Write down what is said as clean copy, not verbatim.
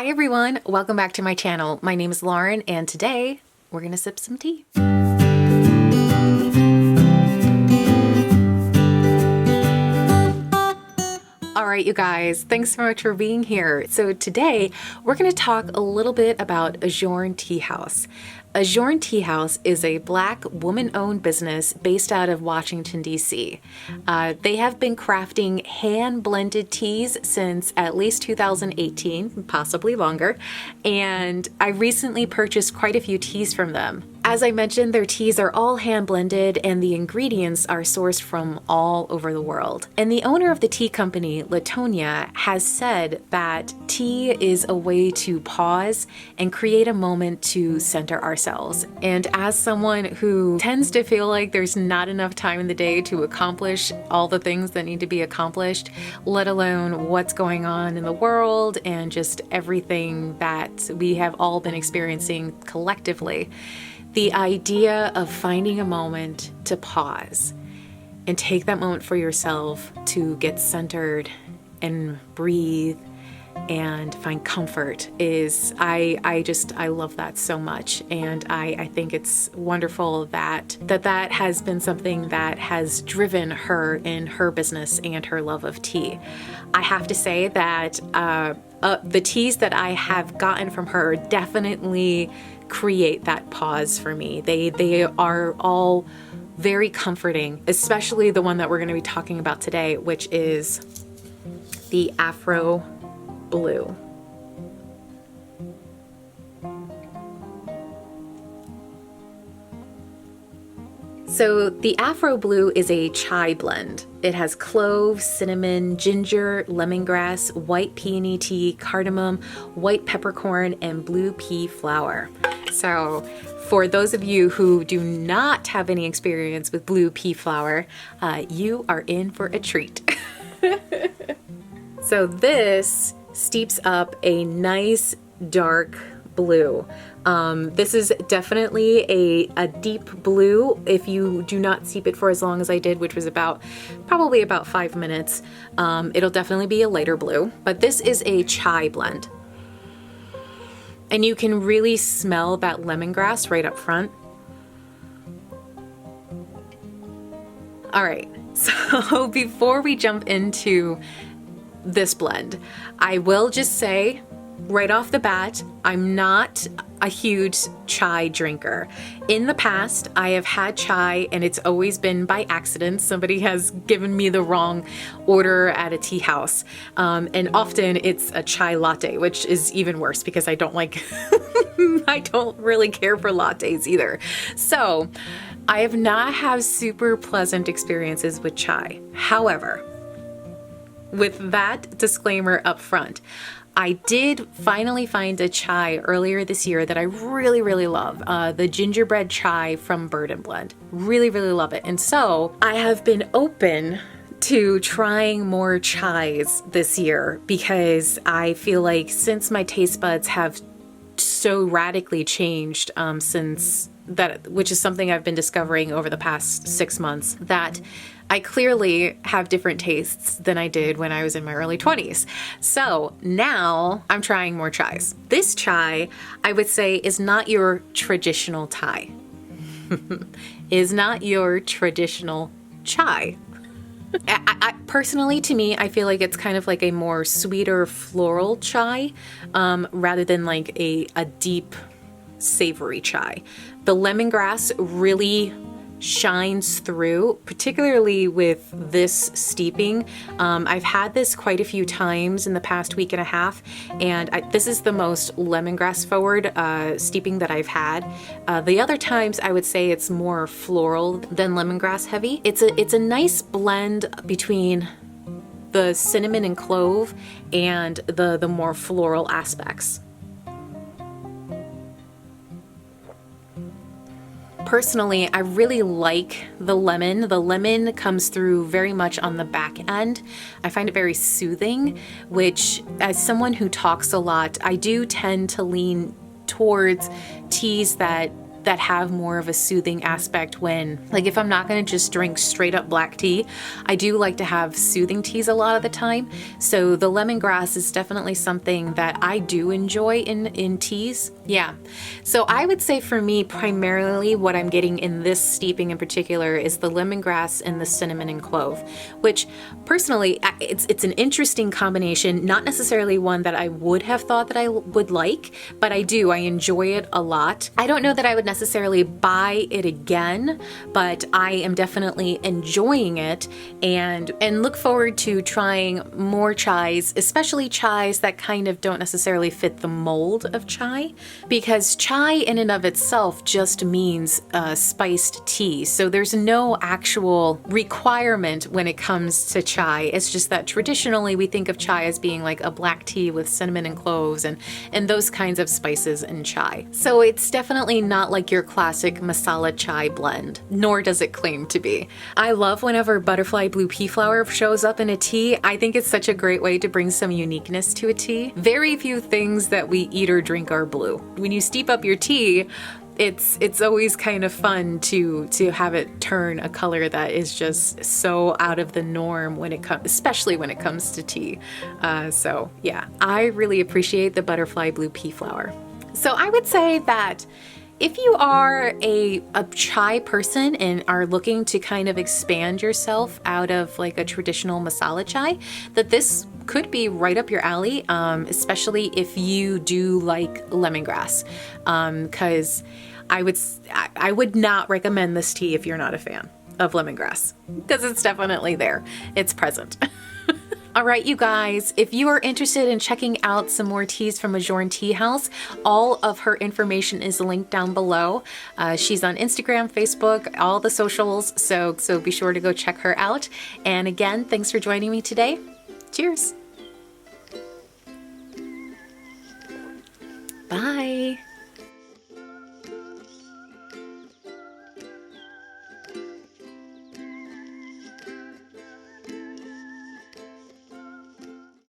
Hi everyone, welcome back to my channel. My name is Lauren and today we're gonna sip some tea. All right, you guys, thanks so much for being here. So today we're going to talk a little bit about Adjourn Tea House. Adjourn Tea House is a Black woman-owned business based out of Washington, D.C. They have been crafting hand-blended teas since at least 2018, possibly longer, and I recently purchased quite a few teas from them. As I mentioned, their teas are all hand-blended and the ingredients are sourced from all over the world. And the owner of the tea company, Latonia, has said that tea is a way to pause and create a moment to center ourselves. And as someone who tends to feel like there's not enough time in the day to accomplish all the things that need to be accomplished, let alone what's going on in the world and just everything that we have all been experiencing collectively, the idea of finding a moment to pause and take that moment for yourself to get centered and breathe and find comfort is, I love that so much. And I think it's wonderful that has been something that has driven her in her business and her love of tea. I have to say that the teas that I have gotten from her definitely create that pause for me. They are all very comforting, especially the one that we're going to be talking about today, which is the Afro Blue. So the Afro Blue is a chai blend. It has cloves, cinnamon, ginger, lemongrass, white peony tea, cardamom, white peppercorn, and blue pea flower. So for those of you who do not have any experience with blue pea flower, you are in for a treat. So this steeps up a nice dark blue. This is definitely a deep blue if you do not steep it for as long as I did, which was probably about 5 minutes. It'll definitely be a lighter blue, but this is a chai blend. And you can really smell that lemongrass right up front. All right, so before we jump into this blend, I will just say right off the bat, I'm not a huge chai drinker. In the past, I have had chai and it's always been by accident. Somebody has given me the wrong order at a tea house. And often it's a chai latte, which is even worse because I don't like, I don't really care for lattes either. So I have not had super pleasant experiences with chai. However, with that disclaimer up front, I did finally find a chai earlier this year that I really, really love. The gingerbread chai from Bird & Blend. Really, really love it. And so I have been open to trying more chais this year because I feel like since my taste buds have so radically changed since that, which is something I've been discovering over the past 6 months, that I clearly have different tastes than I did when I was in my early 20s. So now I'm trying more chais. This chai, I would say, is not your traditional Thai. Is not your traditional chai. I personally, to me, I feel like it's kind of like a more sweeter floral chai rather than like a deep savory chai. The lemongrass really shines through, particularly with this steeping. I've had this quite a few times in the past week and a half, and this is the most lemongrass forward steeping that I've had. The other times I would say it's more floral than lemongrass heavy. It's a nice blend between the cinnamon and clove and the more floral aspects. Personally, I really like the lemon. The lemon comes through very much on the back end. I find it very soothing, which as someone who talks a lot, I do tend to lean towards teas that that have more of a soothing aspect when, like if I'm not going to just drink straight up black tea, I do like to have soothing teas a lot of the time. So the lemongrass is definitely something that I do enjoy in teas. Yeah. So I would say for me, primarily what I'm getting in this steeping in particular is the lemongrass and the cinnamon and clove, which personally, it's an interesting combination, not necessarily one that I would have thought that I would like, but I enjoy it a lot. I don't know that I would necessarily buy it again, but I am definitely enjoying it and look forward to trying more chais, especially chais that kind of don't necessarily fit the mold of chai, because chai in and of itself just means spiced tea. So there's no actual requirement when it comes to chai. It's just that traditionally we think of chai as being like a black tea with cinnamon and cloves and those kinds of spices in chai. So it's definitely not like your classic masala chai blend, nor does it claim to be. I love whenever butterfly blue pea flower shows up in a tea. I think it's such a great way to bring some uniqueness to a tea. Very few things that we eat or drink are blue. When you steep up your tea, it's always kind of fun to have it turn a color that is just so out of the norm when it comes, especially when it comes to tea. So yeah, I really appreciate the butterfly blue pea flower. So I would say that if you are a chai person and are looking to kind of expand yourself out of like a traditional masala chai, that this could be right up your alley, especially if you do like lemongrass, because I would not recommend this tea if you're not a fan of lemongrass, because it's definitely there. It's present. All right, you guys, if you are interested in checking out some more teas from Adjourn Tea House, all of her information is linked down below. She's on Instagram, Facebook, all the socials, so be sure to go check her out. And again, thanks for joining me today. Cheers. Bye.